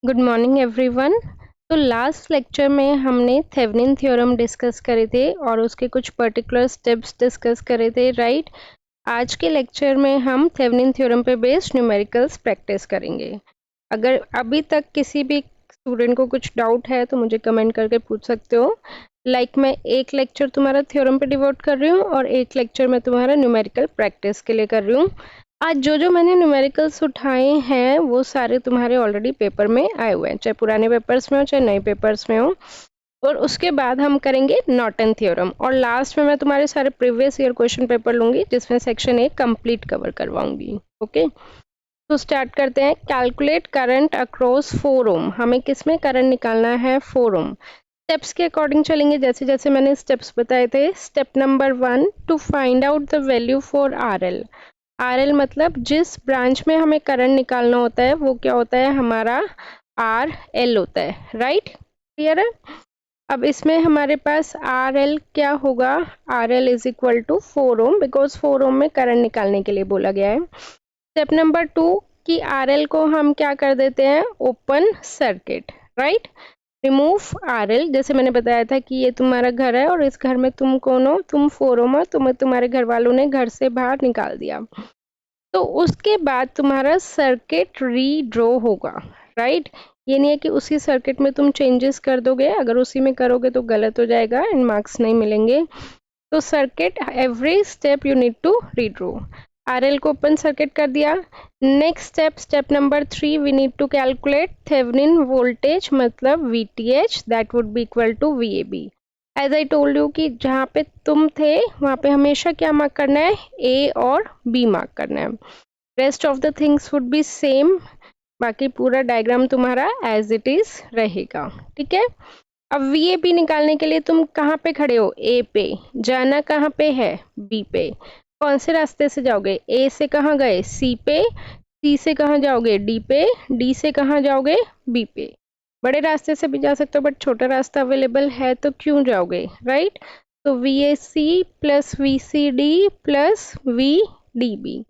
Good morning everyone. तो last lecture में हमने थेवेनिन थ्योरम डिस्कस करे थे और उसके कुछ पर्टिकुलर स्टेप्स डिस्कस करे थे, राइट। आज के लेक्चर में हम थेवेनिन थ्योरम पे बेस्ड न्यूमेरिकल्स प्रैक्टिस करेंगे। अगर अभी तक किसी भी स्टूडेंट को कुछ डाउट है तो मुझे कमेंट करके पूछ सकते हो। मैं एक लेक्चर तुम्हारा थ्योरम पे डिवोट कर रही हूँ और एक लेक्चर में तुम्हारा न्यूमेरिकल प्रैक्टिस के लिए कर रही हूँ। आज जो मैंने न्यूमेरिकल्स उठाए हैं वो सारे तुम्हारे ऑलरेडी पेपर में आए हुए हैं, चाहे पुराने पेपर्स में हो चाहे नए पेपर्स में हो। और उसके बाद हम करेंगे नॉर्टन थ्योरम और लास्ट में मैं तुम्हारे सारे प्रीवियस ईयर क्वेश्चन पेपर लूंगी जिसमें सेक्शन 1 कंप्लीट कवर करवाऊंगी। ओके, तो स्टार्ट करते हैं। कैलकुलेट करंट अक्रॉस 4 ओम। हमें किसमें करंट निकालना है? 4 ओम। स्टेप्स के अकॉर्डिंग चलेंगे, जैसे जैसे मैंने स्टेप्स बताए थे। Step number 1, to find out the value for RL. RL मतलब जिस ब्रांच में हमें करंट निकालना होता है वो क्या होता है? हमारा आर एल होता है, राइट। क्लियर है? अब इसमें हमारे पास आर एल क्या होगा? R L is equal to 4 ohm, because 4 ohm में करंट निकालने के लिए बोला गया है। स्टेप नंबर 2 कि आर एल को हम क्या कर देते हैं? Open circuit, right. Remove R L, जैसे मैंने बताया था कि ये तुम्हारा घर है और इस घर में तुम कौन हो? तुम 4 ओम हो, तुम्हारे घर वालों ने घर से बाहर निकाल दिया। तो उसके बाद तुम्हारा सर्किट रीड्रॉ होगा, राइट। ये नहीं है कि उसी सर्किट में तुम चेंजेस कर दोगे, अगर उसी में करोगे तो गलत हो जाएगा एंड मार्क्स नहीं मिलेंगे। तो circuit every step you need to redraw. RL को ओपन सर्किट कर दिया। Next step, step number 3, we need to calculate Thevenin voltage मतलब VTH, that would be equal to VAB. As I told you कि जहाँ पे तुम थे वहाँ पे हमेशा क्या मार्क करना है? ए और बी मार्क करना है। Rest of the things would be same, बाकी पूरा डायग्राम तुम्हारा एज इट इज रहेगा, ठीक है। अब वीएबी निकालने के लिए तुम कहाँ पे खड़े हो? ए पे। जाना कहाँ पे है? बी पे। कौन से रास्ते से जाओगे? ए से कहाँ गए? सी पे। सी से कहाँ जाओगे? डी पे। डी से कहाँ जाओगे? बी पे। बड़े रास्ते से भी जा सकते हो बट छोटा रास्ता अवेलेबल है तो क्यों जाओगे, राइट। तो V A C plus V C D plus V D B.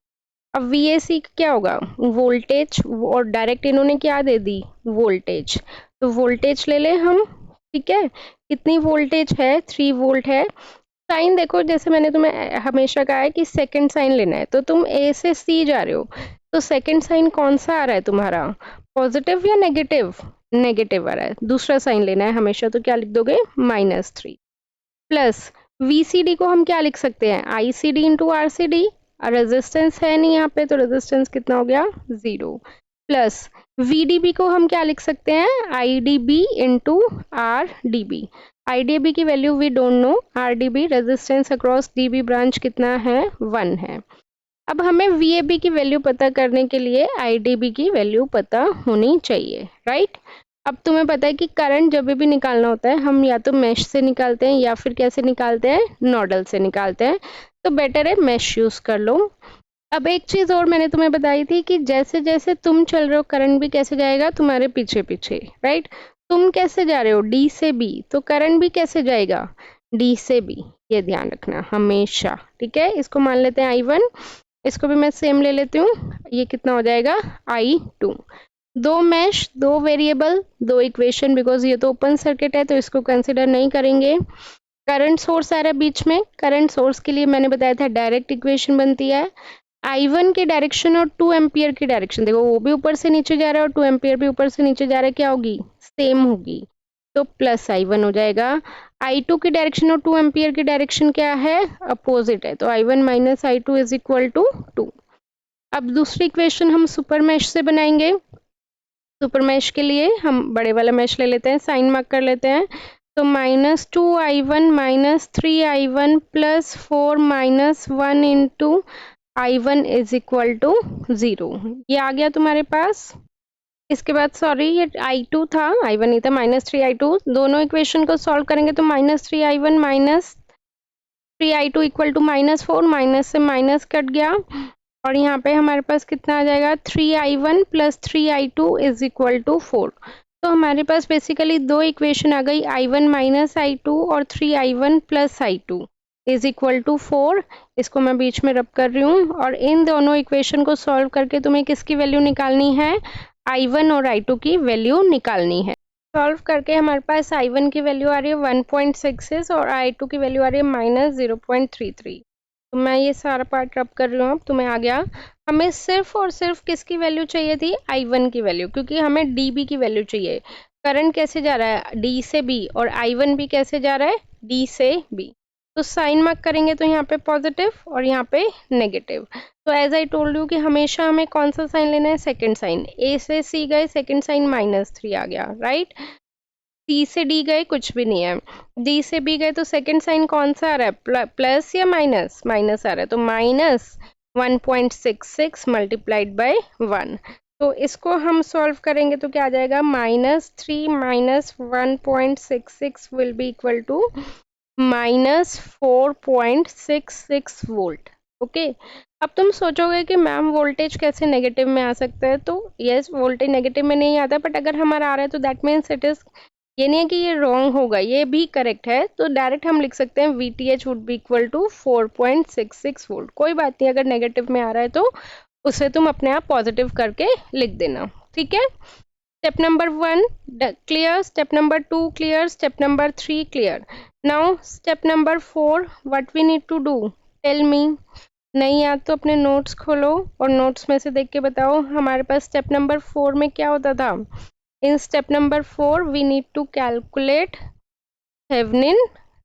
अब वी ए सी क्या होगा? वोल्टेज, और डायरेक्ट इन्होंने क्या दे दी? वोल्टेज। तो वोल्टेज ले ले हम, ठीक है। कितनी वोल्टेज है? 3 वोल्ट है। साइन देखो, जैसे मैंने तुम्हें हमेशा कहा है कि सेकंड साइन लेना है, तो तुम ए से सी जा रहे हो तो सेकंड साइन कौन सा आ रहा है तुम्हारा? पॉजिटिव या नेगेटिव? नेगेटिव आ रहा है। दूसरा साइन लेना है हमेशा, तो क्या लिख दोगे? -3 प्लस वीसीडी को हम क्या लिख सकते हैं? ICD into RCD. रेजिस्टेंस है नहीं यहाँ पे तो रेजिस्टेंस कितना हो गया? 0 प्लस वीडीबी को हम क्या लिख सकते हैं? IDB into RDB. आईडीबी की value we don't know, RDB resistance across DB branch कितना है? 1 है। अब हमें वीएबी की वैल्यू पता करने के लिए आईडीबी की वैल्यू पता होनी चाहिए, राइट। अब तुम्हें पता है कि करंट जब भी निकालना होता है हम या तो मेश से निकालते हैं या फिर कैसे निकालते हैं? नोडल से निकालते हैं। तो बेटर है मेश यूज कर लो। अब एक चीज और मैंने तुम्हें बताई थी कि जैसे जैसे तुम चल रहे हो करंट भी कैसे जाएगा? तुम्हारे पीछे पीछे, राइट। तुम कैसे जा रहे हो? डी से बी, तो करंट भी कैसे जाएगा? डी से बी। ये ध्यान रखना हमेशा, ठीक है। इसको मान लेते हैं I1, इसको भी मैं सेम ले लेती हूँ। ये कितना हो जाएगा? I2। दो मैश, दो वेरिएबल, दो इक्वेशन, बिकॉज ये तो ओपन सर्किट है तो इसको कंसिडर नहीं करेंगे। करंट सोर्स आ रहा है बीच में। करंट सोर्स के लिए मैंने बताया था डायरेक्ट इक्वेशन बनती है। I1 की डायरेक्शन और 2 एम्पियर की डायरेक्शन, देखो वो भी ऊपर से नीचे जा रहा है और 2 एम्पियर भी ऊपर से नीचे जा रहा है, क्या होगी? सेम होगी, तो प्लस I1 हो जाएगा। I2 की डायरेक्शन और 2 एम्पियर की डायरेक्शन क्या है? अपोजिट है, तो I1 minus I2 is equal to 2। अब दूसरी इक्वेशन हम सुपर मैश से बनाएंगे। सुपर मैश के लिए हम बड़े वाला मैश ले लेते हैं, साइन मार्क कर लेते हैं। तो -2I1 -3I1 plus 4 -1 into I1 is equal to 0। ये आ गया तुम्हारे पास। इसके बाद सॉरी ये I2 था, I1 नहीं था, -3I2। दोनों इक्वेशन को सॉल्व करेंगे तो -3I1 -3I2 equal to -4, minus से माइनस कट गया और यहाँ पे हमारे पास कितना आ जाएगा? 3I1 plus 3I2 is equal to 4। तो हमारे पास बेसिकली दो इक्वेशन आ गई, I1 माइनस I2 और 3I1 plus I2 is equal to 4। इसको मैं बीच में रब कर रही हूँ और इन दोनों इक्वेशन को सॉल्व करके तुम्हें किसकी वैल्यू निकालनी है? I1 और I2 की वैल्यू निकालनी है। सॉल्व करके हमारे पास I1 की वैल्यू आ रही है 1.66 और I2 की वैल्यू आ रही है -0.33। तो मैं ये सारा पार्ट रब कर रही हूँ, अब तुम्हें आ गया। हमें सिर्फ और सिर्फ किसकी वैल्यू चाहिए थी? I1 की वैल्यू, क्योंकि हमें DB की वैल्यू चाहिए। करंट कैसे जा रहा है? D से B, और I1 भी कैसे जा रहा है? D से B। तो साइन मार्क करेंगे तो यहाँ पे पॉजिटिव और यहाँ पे नेगेटिव। तो एज आई टोल्ड यू कि हमेशा हमें कौन सा साइन लेना है? Second sign. ए से सी गए, सेकंड साइन -3 आ गया, राइट। सी से डी गए, कुछ भी नहीं है। डी से बी गए तो सेकंड साइन कौन सा आ रहा है? प्लस या माइनस? माइनस आ रहा है, तो -1.66 मल्टीप्लाइड बाय 1। तो इसको हम सॉल्व करेंगे तो क्या आ जाएगा? -3 -1.66 will be equal to -4.66 volt. Okay, अब तुम सोचोगे कि मैम वोल्टेज कैसे नेगेटिव में आ सकता है? तो यस, वोल्टेज नेगेटिव में नहीं आता, बट अगर हमारा आ रहा है तो दैट मीन्स इट इज, ये नहीं है कि ये रॉन्ग होगा, ये भी करेक्ट है। तो डायरेक्ट हम लिख सकते हैं VTH would be equal to 4.66 volt. कोई बात नहीं, अगर नेगेटिव में आ रहा है तो उसे तुम अपने आप पॉजिटिव करके लिख देना, ठीक है। Step number 1 clear, step number 2 clear, step number 3 clear. Now step number 4, what we need to do? Tell me. नहीं याद तो अपने नोट्स खोलो और नोट्स में से देख के बताओ हमारे पास स्टेप नंबर 4 में क्या होता था। In step number 4 we need to calculate Thevenin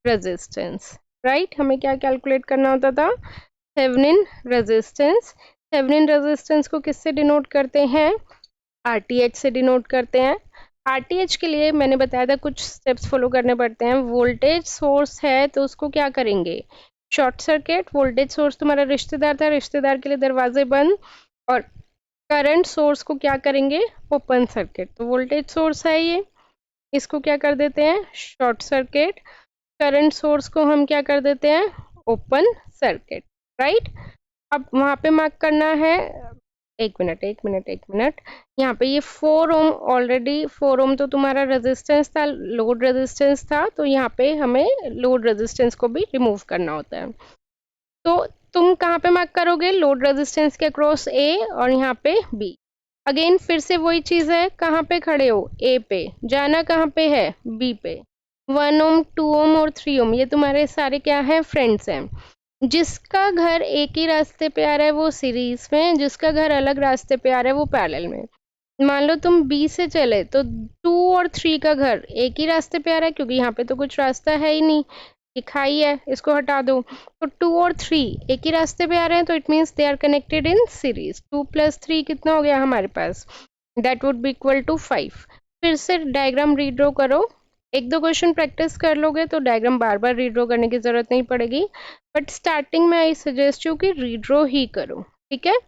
resistance, right. हमें क्या कैलकुलेट करना होता था? Thevenin resistance. थेवेनिन रेजिस्टेंस को किससे डिनोट करते हैं? RTH से डिनोट करते हैं। RTH के लिए मैंने बताया था कुछ स्टेप्स फॉलो करने पड़ते हैं। वोल्टेज सोर्स है तो उसको क्या करेंगे? Short circuit. वोल्टेज सोर्स तुम्हारा रिश्तेदार था, रिश्तेदार के लिए दरवाजे बंद। और करंट सोर्स को क्या करेंगे? Open circuit. तो वोल्टेज सोर्स है ये, इसको क्या कर देते हैं? Short circuit. करंट सोर्स को हम क्या कर देते हैं? Open circuit, right. अब वहां पे मार्क करना है, एक मिनट, यहाँ पे ये 4 ओम, ऑलरेडी 4 ओम तो तुम्हारा रेजिस्टेंस था, लोड रेजिस्टेंस था, तो यहाँ पे हमें लोड रेजिस्टेंस को भी रिमूव करना होता है। तो तुम कहाँ पे मार्क करोगे? लोड रेजिस्टेंस के अक्रॉस A और यहाँ पे B। अगेन फिर से वही चीज है, कहाँ पे खड़े हो? A पे। जाना कहाँ पे है? B पे। 1 ओम, 2 ओम और 3 ओम ये तुम्हारे सारे क्या है? फ्रेंड्स हैं। जिसका घर एक ही रास्ते पे आ रहा है वो सीरीज में, जिसका घर अलग रास्ते पे आ रहा है वो पैरेलल में। मान लो तुम B से चले तो 2 और 3 का घर एक ही रास्ते पे आ रहा है, क्योंकि यहाँ पे तो कुछ रास्ता है ही नहीं, ये खाई है, इसको हटा दो। तो 2 और 3 एक ही रास्ते पे आ रहे हैं, तो it means they are connected in series. 2 + 3 कितना हो गया हमारे पास? That would be equal to 5। फिर से डायग्राम रीड्रॉ करो। एक दो क्वेश्चन प्रैक्टिस कर लोगे तो डायग्राम बार बार रीड्रॉ करने की जरूरत नहीं पड़ेगी, बट स्टार्टिंग में आई सजेस्ट यू कि रीड्रॉ ही करो, ठीक है।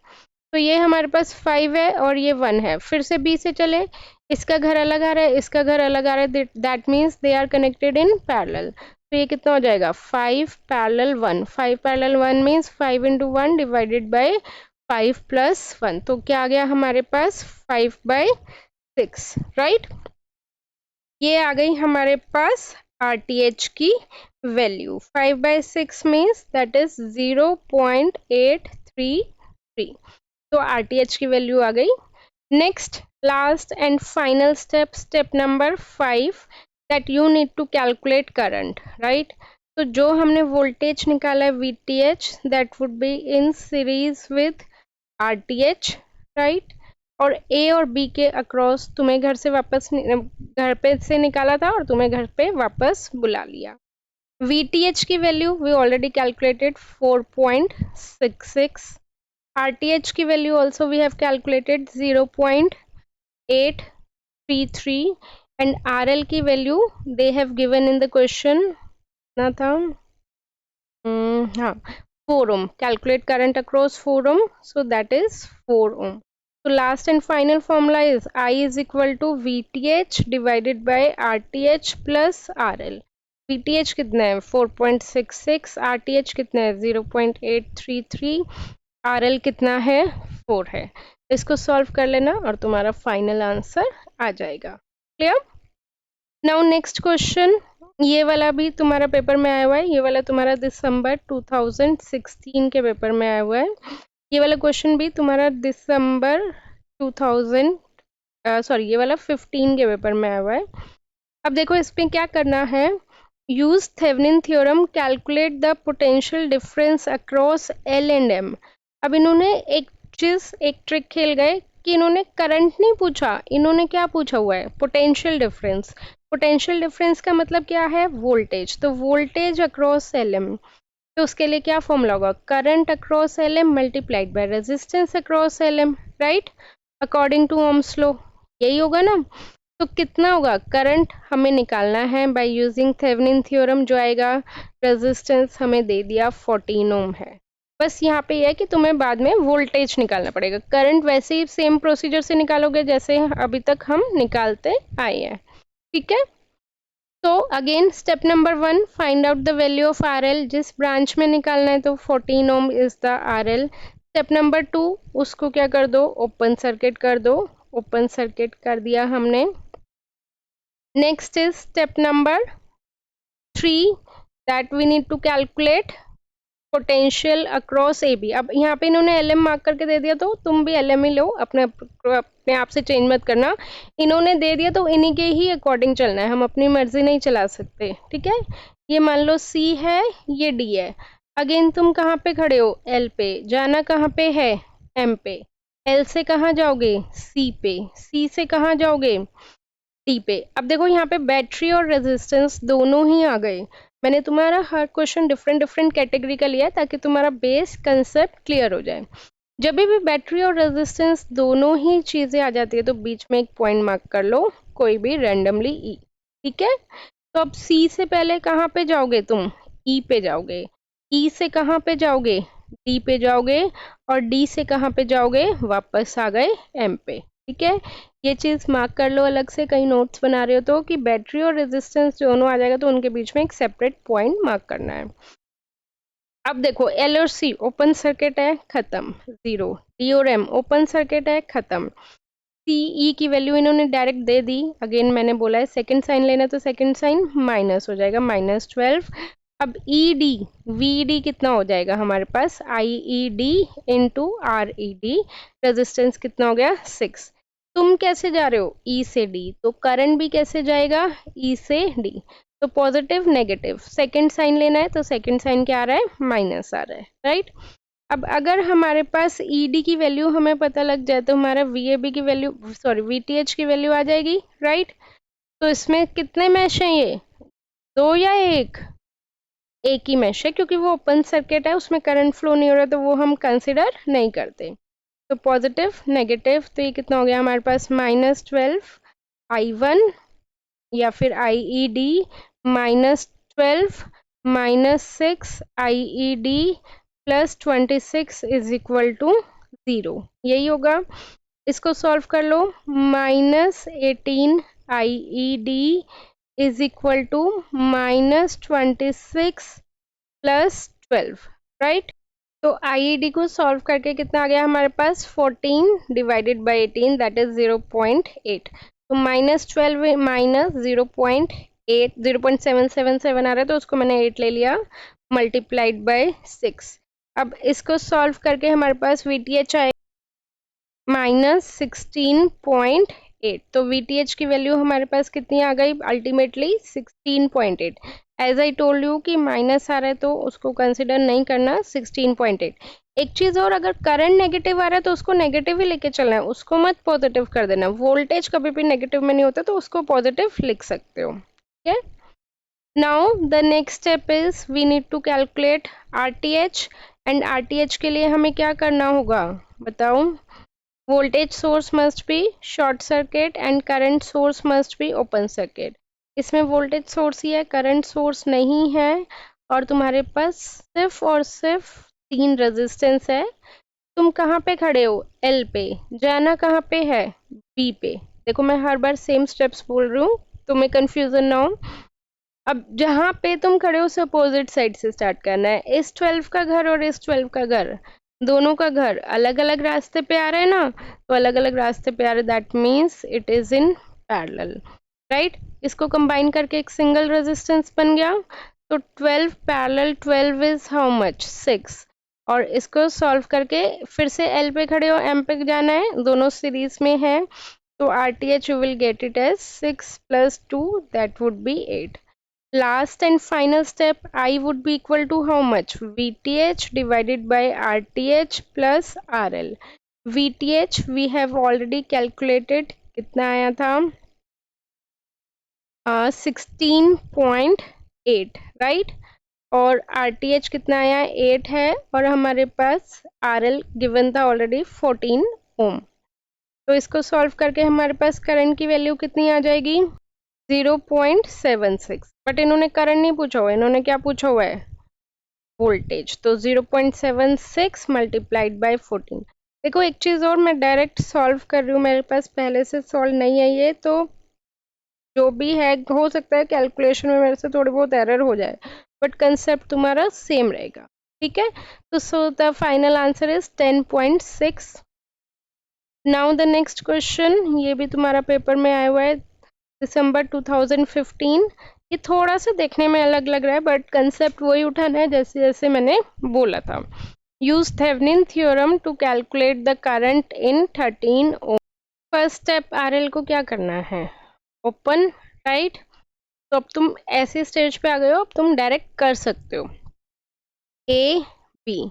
तो ये हमारे पास 5 है और ये 1 है। फिर से B से चले, इसका घर अलग आ रहा है, इसका घर अलग आ रहा है, that means they are connected in parallel. तो ये कितना हो जाएगा? 5 parallel 1। 5 parallel 1 means 5 × 1 divided by 5 + 1। तो क्या आ गया हमारे पास? 5/6, राइट। ये आ गई हमारे पास RTH की वैल्यू। 5/6 means that is 0.833। तो RTH की वैल्यू आ गई। Next, last and final step, step number 5, that you need to calculate current, right. तो जो हमने वोल्टेज निकाला है VTH, that would be in series with RTH, right. और A और B के अक्रॉस तुम्हें घर से वापस, घर पे से निकाला था और तुम्हें घर पे वापस बुला लिया। VTH की value we already calculated 4.66। RTH की value also we have calculated 0.833 and RL की value they have given in the question ना था, हाँ, 4 ohm. Calculate current across 4 ohm, so that is 4 ohm. So last and final formula is I is equal to VTH divided by RTH plus RL. VTH कितना है? 4.66, RTH कितना है? 0.833, RL कितना है? 4 है। इसको सॉल्व कर लेना और तुम्हारा फाइनल आंसर आ जाएगा। क्लियर? नाउ नेक्स्ट क्वेश्चन, ये वाला भी तुम्हारा पेपर में आया हुआ है, ये वाला तुम्हारा दिसंबर 2016 के पेपर में आया हुआ है। ये वाला क्वेश्चन भी तुम्हारा दिसंबर 2000 सॉरी ये वाला 15 के पेपर में आया हुआ है। अब देखो इसमें क्या करना है, use Thevenin theorem calculate the potential difference across L and M. अब इन्होंने एक चीज, एक ट्रिक खेल गए कि इन्होंने करंट नहीं पूछा, इन्होंने क्या पूछा हुआ है, पोटेंशियल डिफरेंस। पोटेंशियल डिफरेंस का मतलब क्या है, वोल्टेज। तो वोल्टेज अक्रॉस एल एम, तो उसके लिए क्या फॉर्मूला होगा, current across L M multiplied by resistance across L M, right, according to Ohm's law, यही होगा ना। तो कितना होगा, करंट हमें निकालना है बाय यूजिंग थेवेनिन थ्योरम, जो आएगा, रेजिस्टेंस हमें दे दिया 14 ओम है। बस यहाँ पे यह है कि तुम्हें बाद में वोल्टेज निकालना पड़ेगा, करंट वैसे ही सेम प्रोसीजर से निकालोगे जैसे अभी तक हम निकालते आए हैं, ठीक है। तो again step number 1, find out the value of R L, जिस ब्रांच में निकालना है तो 14 ohm is the R L. Step number 2, उसको क्या कर दो, ओपन सर्किट कर दो, ओपन सर्किट कर दिया हमने। Next is step number 3, that we need to calculate potential across A B. अब यहाँ पे इन्होंने एल एम मार्क करके दे दिया, तो तुम भी एल एम ही लो, अपने आप से चेंज मत करना। इन्होंने दे दिया तो इन्हीं के ही अकॉर्डिंग चलना है, हम अपनी मर्जी नहीं चला सकते, ठीक है। ये मान लो सी है, ये डी है। अगेन तुम कहाँ पे खड़े हो, एल पे, जाना कहाँ पे है, एम पे। एल से कहाँ जाओगे, सी पे, सी से कहाँ जाओगे, डी पे। अब देखो यहाँ पे बैटरी और रेजिस्टेंस दोनों ही आ गए। मैंने तुम्हारा हर क्वेश्चन डिफरेंट डिफरेंट कैटेगरी का लिया है ताकि तुम्हारा बेस कंसेप्ट क्लियर हो जाए। जब भी बैटरी और रेजिस्टेंस दोनों ही चीजें आ जाती है तो बीच में एक पॉइंट मार्क कर लो, कोई भी रैंडमली ई, ठीक है। तो अब सी से पहले कहाँ पे जाओगे तुम, ई पे जाओगे। ई से कहाँ पे जाओगे, डी पे जाओगे। और डी से कहाँ पे जाओगे, वापस आ गए एम पे, ठीक है। ये चीज मार्क कर लो अलग से, कहीं नोट्स बना रहे हो तो, कि बैटरी और रेजिस्टेंस दोनों आ जाएगा तो उनके बीच में एक सेपरेट पॉइंट मार्क करना है। अब देखो एल और सी ओपन सर्किट है, खत्म, 0। डी और एम ओपन सर्किट है, खत्म। सी ई की वैल्यू इन्होंने डायरेक्ट दे दी। अगेन मैंने बोला है सेकंड साइन लेना, तो सेकंड साइन माइनस हो जाएगा, -12। अब ई डी, वी डी कितना हो जाएगा हमारे पास, I E D into R E D. Resistance कितना हो गया, 6। तुम कैसे जा रहे हो, ई से डी, तो करंट भी कैसे जाएगा, ई से डी। तो पॉजिटिव नेगेटिव, सेकंड साइन लेना है तो सेकंड साइन क्या आ रहा है, माइनस आ रहा है, राइट। अब अगर हमारे पास ईडी की वैल्यू हमें पता लग जाए तो हमारा वीएबी की वैल्यू, सॉरी वीटीएच की वैल्यू आ जाएगी, राइट। तो इसमें कितने मैश हैं, ये 2 या 1, एक ही मैश है क्योंकि वो ओपन सर्किट है, उसमें करंट फ्लो नहीं हो रहा तो वो हम कंसिडर नहीं करते। तो पॉजिटिव नेगेटिव, तो ये कितना हो गया हमारे पास, -12 I1 या फिर IED, -12 -6 IED +26 is equal to 0, यही होगा। इसको सॉल्व कर लो, -18 IED is equal to -26 +12, right. तो IED को सॉल्व करके कितना आ गया हमारे पास, 14 डिवाइडेड बाई 18, दैट इज 0.8। तो -12 माइनस 0.8, 0.777 आ रहा है तो उसको मैंने 8 ले लिया, मल्टीप्लाइड बाय 6। अब इसको सॉल्व करके हमारे पास VTH आएगा -16.8। तो VTH की वैल्यू हमारे पास कितनी आ गई, ultimately 16.8। As I told you कि माइनस आ रहा है तो उसको कंसिडर नहीं करना, 16.8। एक चीज और, अगर करंट नेगेटिव आ रहा है तो उसको नेगेटिव ही लेके चलना है, उसको मत पॉजिटिव कर देना। वोल्टेज कभी भी नेगेटिव में नहीं होता तो उसको पॉजिटिव लिख सकते हो, ठीक है। Now the next step is we need to calculate RTH, and RTH के लिए हमें क्या करना होगा, बताओ। Voltage source must be short circuit and current source must be open circuit. इसमें वोल्टेज सोर्स ही है, करंट सोर्स नहीं है, और तुम्हारे पास सिर्फ और सिर्फ 3 रेजिस्टेंस है। तुम कहाँ पे खड़े हो, एल पे, जाना कहाँ पे है, बी पे। देखो मैं हर बार सेम स्टेप्स बोल रही हूँ, तुम्हें कंफ्यूजन ना हो। अब जहाँ पे तुम खड़े हो उसे अपोजिट साइड से स्टार्ट करना है। इस 12 का घर और इस 12 का घर, दोनों का घर अलग अलग रास्ते पे आ रहा है ना, तो अलग अलग रास्ते पे आ रहा है, that means it is in parallel, right. इसको कंबाइन करके एक सिंगल रेजिस्टेंस बन गया। तो 12 पैरेलल 12 इज हाउ मच, 6। और इसको सॉल्व करके फिर से एल पे खड़े हो, एम पे जाना है, दोनों सीरीज में है So RTH you will get it as 6 plus 2, that would be 8. Last and final step, I would be equal to how much? VTH divided by RTH plus RL. VTH we have already calculated, कितना आया था? 16.8, right? और RTH कितना आया? 8 है, और हमारे पास RL given था ऑलरेडी 14 ओम। तो इसको सॉल्व करके हमारे पास करंट की वैल्यू कितनी आ जाएगी? 0.76। बट इन्होंने करंट नहीं पूछा हुआ, इन्होंने क्या पूछा हुआ है? वोल्टेज। तो 0.76 मल्टीप्लाइड बाय 14। देखो एक चीज और, मैं डायरेक्ट सॉल्व कर रही हूँ, मेरे पास पहले से सॉल्व नहीं है ये, तो जो भी है हो सकता है कैलकुलेशन में मेरे से थोड़ी बहुत एरर हो जाए, बट कंसेप्ट तुम्हारा सेम रहेगा, ठीक है? तो so the final answer is 10.6। Now the next question, ये भी तुम्हारा पेपर में आया हुआ है, दिसंबर 2015। ये थोड़ा सा देखने में अलग लग रहा है, बट कंसेप्ट वही उठाना है जैसे जैसे मैंने बोला था। Use Thevenin theorem to calculate the current in 13 ohm. First step, RL को क्या करना है? Open, right? तो अब तुम ऐसे स्टेज पे आ गए हो, अब तुम डायरेक्ट कर सकते हो। A B.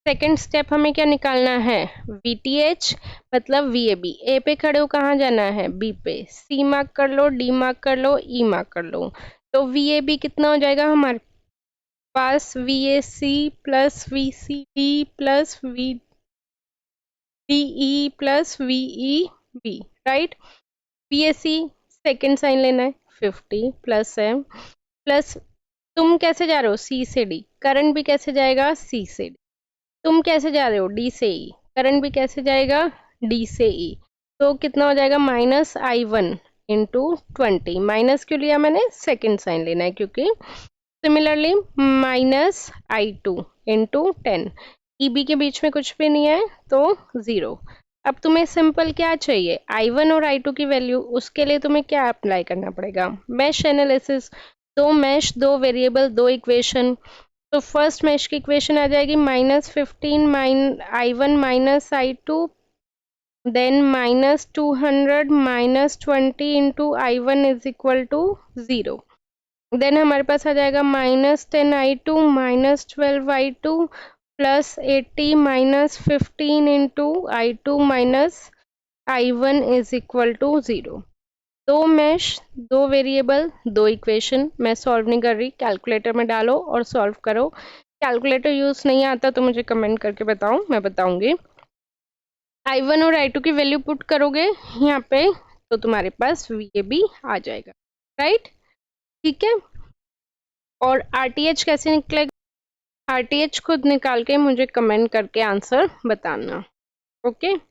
सेकेंड स्टेप हमें क्या निकालना है? VTH मतलब VAB। ए पे खड़े हो, कहाँ जाना है? बी पे। सी मार्क कर लो, डी मार्क कर लो, ई मार्क कर लो। तो VAB कितना हो जाएगा हमारे पास? VAC plus VCD plus VDE plus VEB, right? VAC second sign लेना है, 50 प्लस है, प्लस तुम कैसे जा रहे हो? सी से डी, करंट भी कैसे जाएगा? सी से डी। तुम कैसे जा रहे हो? डी से ई, करंट भी कैसे जाएगा? डी से ई। तो कितना हो जाएगा? -I1 into 20। माइनस क्यों लिया मैंने? सेकेंड साइन लेना है, क्योंकि सिमिलरली -I2 इंटू 10। EB के बीच में कुछ भी नहीं है, तो 0। अब तुम्हें सिंपल क्या चाहिए? I1 और I2 की वैल्यू, उसके लिए तुम्हें क्या अप्लाई करना पड़ेगा? Mesh analysis. दो मैश, दो वेरिएबल, दो इक्वेशन। तो फर्स्ट मैश की इक्वेशन आ जाएगी -15 I1 minus I2, then -200 -20 into I1 is equal to 0। Then हमारे पास आ जाएगा -10 I2 -12 I2 plus 80 -15 into I2 minus I1 is equal to 0। दो मैश, दो वेरिएबल, दो इक्वेशन। मैं सॉल्व नहीं कर रही, कैलकुलेटर में डालो और सॉल्व करो। कैलकुलेटर यूज नहीं आता तो मुझे कमेंट करके बताओ, मैं बताऊंगी। I1 और I2 की वैल्यू पुट करोगे यहाँ पे, तो तुम्हारे पास VAB आ जाएगा, राइट? ठीक है। और RTH कैसे निकलेगा? RTH खुद निकाल के मुझे कमेंट करके आंसर बताना, ओके?